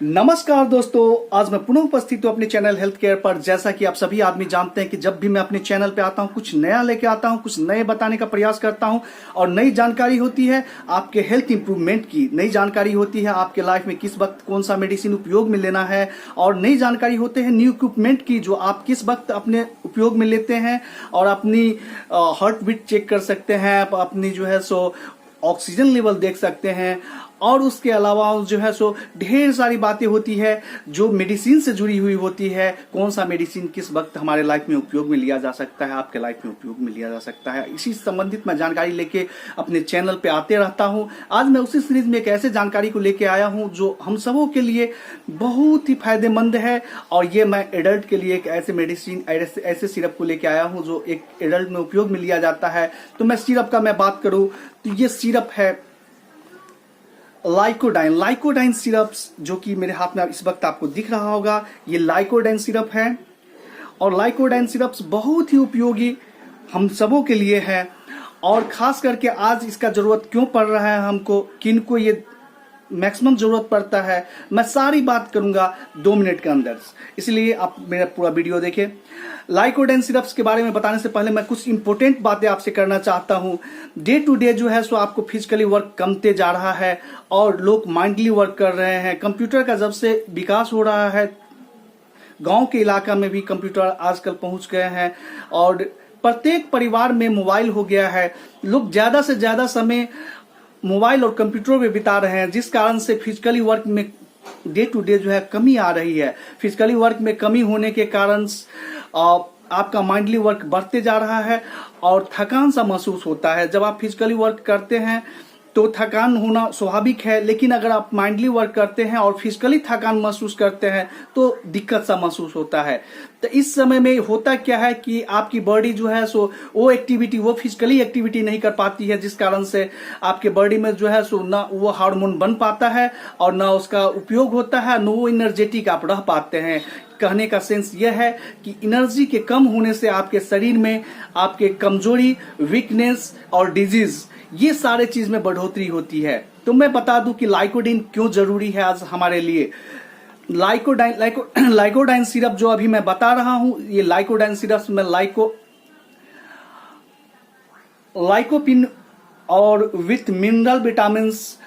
नमस्कार दोस्तों, आज मैं पुनः उपस्थित हूँ अपने चैनल हेल्थ केयर पर। जैसा कि आप सभी आदमी जानते हैं कि जब भी मैं अपने चैनल पे आता हूँ कुछ नया लेके आता हूँ, कुछ नए बताने का प्रयास करता हूँ और नई जानकारी होती है आपके हेल्थ इंप्रूवमेंट की। नई जानकारी होती है आपके लाइफ में किस वक्त कौन सा मेडिसिन उपयोग में लेना है, और नई जानकारी होते हैं न्यू इक्विपमेंट की जो आप किस वक्त अपने उपयोग में लेते हैं और अपनी हार्ट बीट चेक कर सकते हैं, अपनी जो है सो ऑक्सीजन लेवल देख सकते हैं। और उसके अलावा जो है सो ढेर सारी बातें होती है जो मेडिसिन से जुड़ी हुई होती है। कौन सा मेडिसिन किस वक्त हमारे लाइफ में उपयोग में लिया जा सकता है, आपके लाइफ में उपयोग में लिया जा सकता है, इसी संबंधित मैं जानकारी लेके अपने चैनल पे आते रहता हूं। आज मैं उसी सीरीज में एक ऐसे जानकारी को लेके आया हूं जो हम सबों के लिए बहुत ही फायदेमंद है। और ये मैं एडल्ट के लिए एक ऐसे मेडिसिन ऐसे सिरप को लेके आया हूं जो एक एडल्ट में उपयोग में लिया जाता है। तो मैं सिरप का मैं बात करूं तो ये सिरप है लाइकोडाइन सिरप्स, जो कि मेरे हाथ में इस वक्त आपको दिख रहा होगा। ये लाइकोडाइन सिरप है और लाइकोडाइन सिरप्स बहुत ही उपयोगी हम सबों के लिए है। और खास करके आज इसका जरूरत क्यों पड़ रहा है हमको, किनको ये मैक्सिमम जरूरत पड़ता है, मैं सारी बात करूंगा 2 मिनट के अंदर। इसलिए आप मेरा पूरा वीडियो देखें। लाइकोडाइन सिरप्स के बारे में बताने से पहले मैं कुछ इंपॉर्टेंट बातें आपसे करना चाहता हूं। डे टू डे जो है सो आपको फिजिकली वर्क कमते जा रहा है और लोग माइंडली वर्क कर रहे हैं। कंप्यूटर का जब से विकास हो रहा है, गांव के इलाका में भी कंप्यूटर आजकल पहुंच गए हैं और प्रत्येक परिवार में मोबाइल हो गया है। लोग ज्यादा से ज्यादा समय मोबाइल और कंप्यूटर में बिता रहे हैं, जिस कारण से फिजिकली वर्क में डे टू डे जो है कमी आ रही है। फिजिकली वर्क में कमी होने के कारण आपका माइंडली वर्क बढ़ते जा रहा है और थकान सा महसूस होता है। जब आप फिजिकली वर्क करते हैं तो थकान होना स्वाभाविक है, लेकिन अगर आप माइंडली वर्क करते हैं और फिजिकली थकान महसूस करते हैं तो दिक्कत सा महसूस होता है। तो इस समय में होता क्या है कि आपकी बॉडी जो है सो वो फिजिकली एक्टिविटी नहीं कर पाती है, जिस कारण से आपके बॉडी में जो है सो ना वो हार्मोन बन पाता है और ना उसका उपयोग होता है, ना वो एनर्जेटिक आप रह पाते हैं। कहने का सेंस यह है कि एनर्जी के कम होने से आपके शरीर में आपके कमजोरी, वीकनेस और डिजीज, ये सारे चीज में बढ़ोतरी होती है। तो मैं बता दूं कि लाइकोडाइन क्यों जरूरी है आज हमारे लिए। लाइकोडाइन सिरप जो अभी मैं बता रहा हूं, ये लाइकोडाइन सिरप में लाइकोपिन और with mineral vitamins,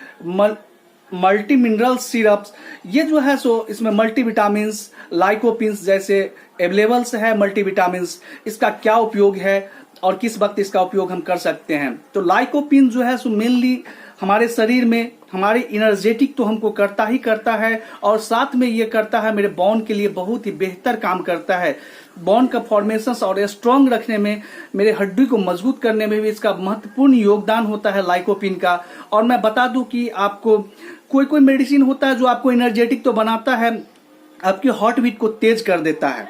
multi mineral syrups, ये जो है सो इसमें मल्टी विटामिन्स लाइकोपिन्स जैसे अवेलेबल्स है। मल्टी विटामिन्स, इसका क्या उपयोग है और किस वक्त इसका उपयोग हम कर सकते हैं। तो लाइकोपिन जो है सो मेनली हमारे शरीर में हमारे एनर्जेटिक तो हमको करता ही करता है और साथ में ये करता है मेरे बोन के लिए बहुत ही बेहतर काम करता है। बोन का फॉर्मेशन और स्ट्रांग रखने में, मेरे हड्डी को मजबूत करने में भी इसका महत्वपूर्ण योगदान होता है लाइकोपिन का। और मैं बता दूं कि आपको कोई मेडिसिन होता है जो आपको एनर्जेटिक तो बनाता है, आपकी हार्ट बीट को तेज कर देता है,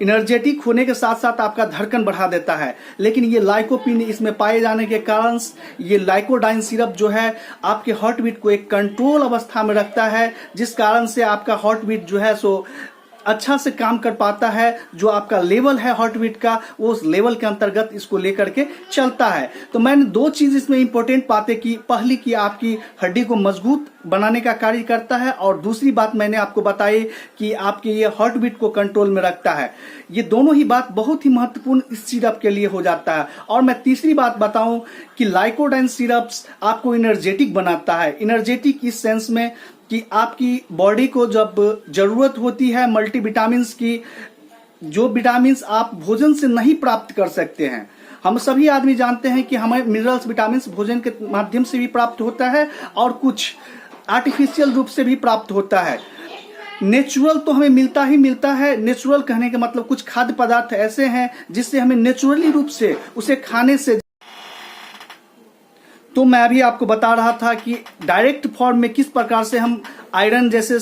एनर्जेटिक होने के साथ साथ आपका धड़कन बढ़ा देता है। लेकिन ये लाइकोपिन इसमें पाए जाने के कारण ये लाइकोडाइन सिरप जो है आपके हार्ट बीट को एक कंट्रोल अवस्था में रखता है, जिस कारण से आपका हार्ट बीट जो है सो अच्छा से काम कर पाता है। जो आपका लेवल है हार्ट बीट का, वो उस लेवल के अंतर्गत इसको लेकर के चलता है। तो मैंने 2 चीज इसमें इंपॉर्टेंट बातें की। पहली कि आपकी हड्डी को मजबूत बनाने का कार्य करता है और दूसरी बात मैंने आपको बताई कि आपके ये हार्ट बीट को कंट्रोल में रखता है। ये दोनों ही बात बहुत ही महत्वपूर्ण इस सिरप के लिए हो जाता है। और मैं तीसरी बात बताऊं कि लाइकोडाइन सिरप्स आपको एनर्जेटिक बनाता है। एनर्जेटिक इस सेंस में कि आपकी बॉडी को जब जरूरत होती है मल्टीविटामिन्स की, जो विटामिन्स आप भोजन से नहीं प्राप्त कर सकते हैं। हम सभी आदमी जानते हैं कि हमें मिनरल्स, विटामिन्स भोजन के माध्यम से भी प्राप्त होता है और कुछ आर्टिफिशियल रूप से भी प्राप्त होता है। नेचुरल तो हमें मिलता ही मिलता है। नेचुरल कहने का मतलब कुछ खाद्य पदार्थ ऐसे हैं जिससे हमें नेचुरली रूप से उसे खाने से, तो मैं अभी आपको बता रहा था कि डायरेक्ट फॉर्म में किस प्रकार से हम आयरन जैसे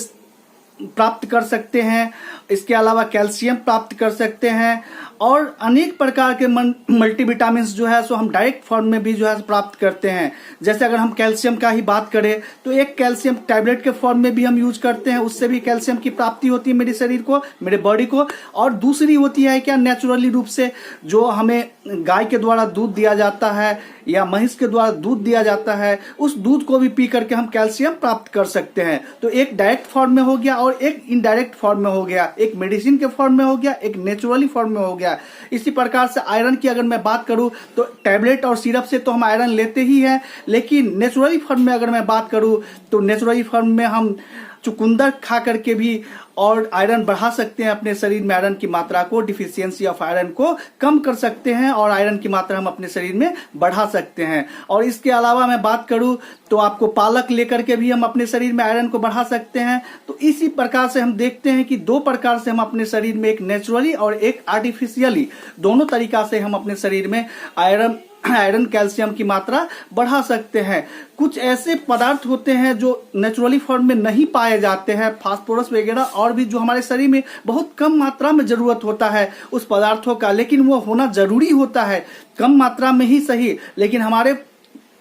प्राप्त कर सकते हैं, इसके अलावा कैल्शियम प्राप्त कर सकते हैं और अनेक प्रकार के मल्टीविटामिन्स जो है सो हम डायरेक्ट फॉर्म में भी जो है प्राप्त करते हैं। जैसे अगर हम कैल्शियम का ही बात करें तो एक कैल्शियम टैबलेट के फॉर्म में भी हम यूज करते हैं, उससे भी कैल्शियम की प्राप्ति होती है मेरे शरीर को, मेरे बॉडी को। और दूसरी होती है क्या, नेचुरली रूप से जो हमें गाय के द्वारा दूध दिया जाता है या महिष के द्वारा दूध दिया जाता है, उस दूध को भी पी करके हम कैल्शियम प्राप्त कर सकते हैं। तो एक डायरेक्ट फॉर्म में हो गया और एक इनडायरेक्ट फॉर्म में हो गया, एक मेडिसिन के फॉर्म में हो गया, एक नेचुरली फॉर्म में हो गया। इसी प्रकार से आयरन की अगर मैं बात करूं तो टैबलेट और सिरप से तो हम आयरन लेते ही हैं, लेकिन नेचुरली फॉर्म में अगर मैं बात करूं तो नेचुरली फॉर्म में हम चुकंदर खा करके भी और आयरन बढ़ा सकते हैं, अपने शरीर में आयरन की मात्रा को, डिफिशियंसी ऑफ आयरन को कम कर सकते हैं और आयरन की मात्रा हम अपने शरीर में बढ़ा सकते हैं। और इसके अलावा मैं बात करूं तो आपको पालक लेकर के भी हम अपने शरीर में आयरन को बढ़ा सकते हैं। तो इसी प्रकार से हम देखते हैं कि दो प्रकार से हम अपने शरीर में, एक नेचुरली और एक आर्टिफिशियली, दोनों तरीका से हम अपने शरीर में आयरन कैल्शियम की मात्रा बढ़ा सकते हैं। कुछ ऐसे पदार्थ होते हैं जो नेचुरली फॉर्म में नहीं पाए जाते हैं, फास्फोरस वगैरह और भी, जो हमारे शरीर में बहुत कम मात्रा में जरूरत होता है उस पदार्थों का, लेकिन वो होना जरूरी होता है, कम मात्रा में ही सही, लेकिन हमारे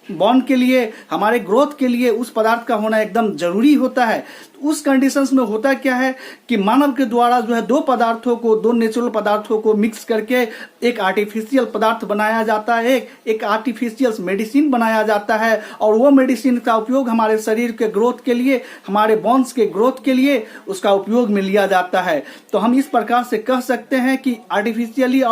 बॉन्ड के लिए, हमारे ग्रोथ के लिए उस पदार्थ का होना एकदम जरूरी होता है। उस कंडीशंस में होता क्या है कि मानव के द्वारा जो है दो पदार्थों को, दो नेचुरल पदार्थों को मिक्स करके एक आर्टिफिशियल पदार्थ बनाया जाता है, एक आर्टिफिशियल मेडिसिन बनाया जाता है। और वो मेडिसिन का उपयोग हमारे शरीर के ग्रोथ के लिए, हमारे बोन्स के ग्रोथ के लिए उसका उपयोग में लिया जाता है। तो हम इस प्रकार से कह सकते हैं कि आर्टिफिशियली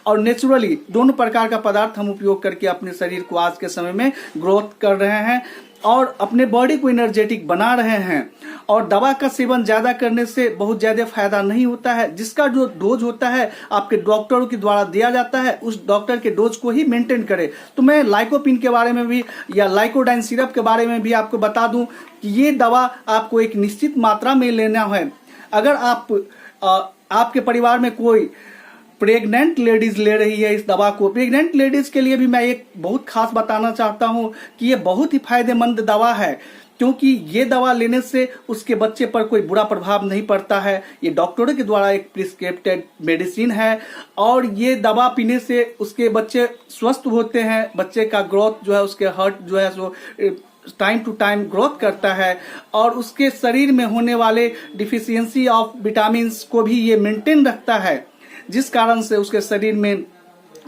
और नेचुरली दोनों प्रकार का पदार्थ हम उपयोग करके अपने शरीर को आज के समय में ग्रोथ कर रहे हैं और अपने बॉडी को एनर्जेटिक बना रहे हैं। और दवा का सेवन ज्यादा करने से बहुत ज्यादा फायदा नहीं होता है। जिसका जो डोज होता है आपके डॉक्टरों के द्वारा दिया जाता है, उस डॉक्टर के डोज को ही मेंटेन करें। तो मैं लाइकोपिन के बारे में भी या लाइकोडाइन सिरप के बारे में भी आपको बता दूं कि ये दवा आपको एक निश्चित मात्रा में लेना है। अगर आपके परिवार में कोई प्रेग्नेंट लेडीज ले रही है इस दवा को, प्रेग्नेंट लेडीज के लिए भी मैं एक बहुत खास बताना चाहता हूं कि ये बहुत ही फायदेमंद दवा है, क्योंकि ये दवा लेने से उसके बच्चे पर कोई बुरा प्रभाव नहीं पड़ता है। ये डॉक्टरों के द्वारा एक प्रिस्क्रिप्टेड मेडिसिन है और ये दवा पीने से उसके बच्चे स्वस्थ होते हैं। बच्चे का ग्रोथ जो है, उसके हार्ट जो है सो टाइम टू टाइम ग्रोथ करता है और उसके शरीर में होने वाले डिफिशियंसी ऑफ विटामिन को भी ये मेंटेन रखता है, जिस कारण से उसके शरीर में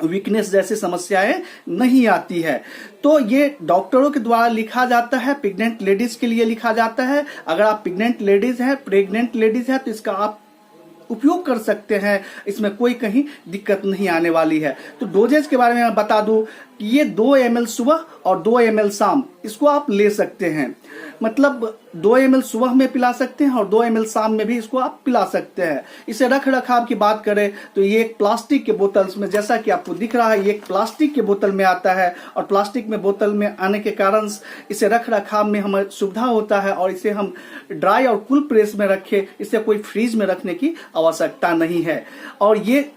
वीकनेस जैसी समस्याएं नहीं आती है। तो ये डॉक्टरों के द्वारा लिखा जाता है, प्रेग्नेंट लेडीज के लिए लिखा जाता है। अगर आप प्रेग्नेंट लेडीज है तो इसका आप उपयोग कर सकते हैं, इसमें कोई कहीं दिक्कत नहीं आने वाली है। तो डोजेज के बारे में मैं बता दूं कि ये 2 ml सुबह और 2 ml शाम इसको आप ले सकते हैं। मतलब 2 ml सुबह में पिला सकते हैं और 2 ml शाम में भी इसको आप पिला सकते हैं। इसे रख रखाव की बात करें तो ये एक प्लास्टिक के बोतल में, जैसा कि आपको दिख रहा है, ये एक प्लास्टिक के बोतल में आता है और प्लास्टिक में बोतल में आने के कारण इसे रख रखाव में हमें सुविधा होता है और इसे हम ड्राई और कूल प्रेस में रखें, इसे कोई फ्रीज में रखने की आवश्यकता नहीं है। और ये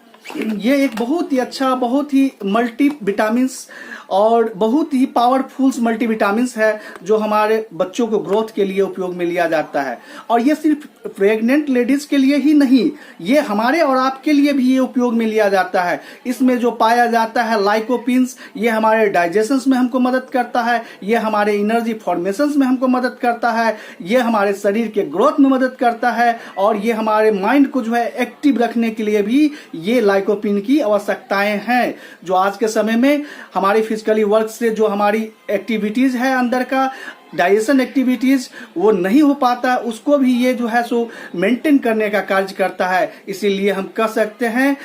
एक बहुत ही अच्छा, बहुत ही मल्टी विटामिन्स और बहुत ही पावरफुल मल्टीविटामिन्स है जो हमारे बच्चों को ग्रोथ के लिए उपयोग में लिया जाता है। और ये सिर्फ प्रेग्नेंट लेडीज के लिए ही नहीं, ये हमारे और आपके लिए भी ये उपयोग में लिया जाता है। इसमें जो पाया जाता है लाइकोपिन्स, ये हमारे डाइजेशन में हमको मदद करता है, ये हमारे एनर्जी फॉर्मेशन में हमको मदद करता है, ये हमारे शरीर के ग्रोथ में मदद करता है और ये हमारे माइंड को जो है एक्टिव रखने के लिए भी ये लाइकोपिन की आवश्यकताएं हैं। जो आज के समय में हमारी फिजिकली वर्क से जो हमारी एक्टिविटीज है, अंदर का डाइजेशन एक्टिविटीज वो नहीं हो पाता, उसको भी ये जो है सो मेंटेन करने का कार्य करता है। इसीलिए हम कह सकते हैं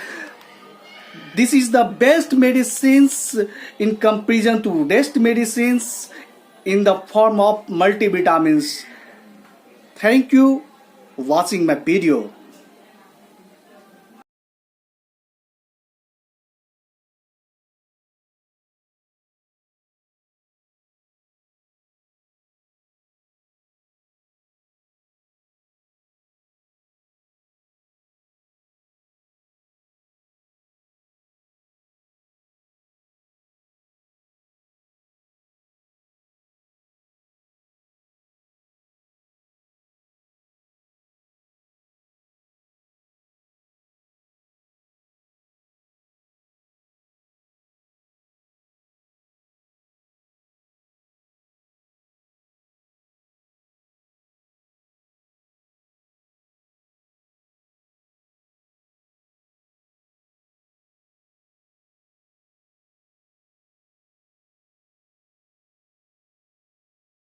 this is the best medicines in comparison to rest medicines in the form of multivitamins. Thank you for watching my video.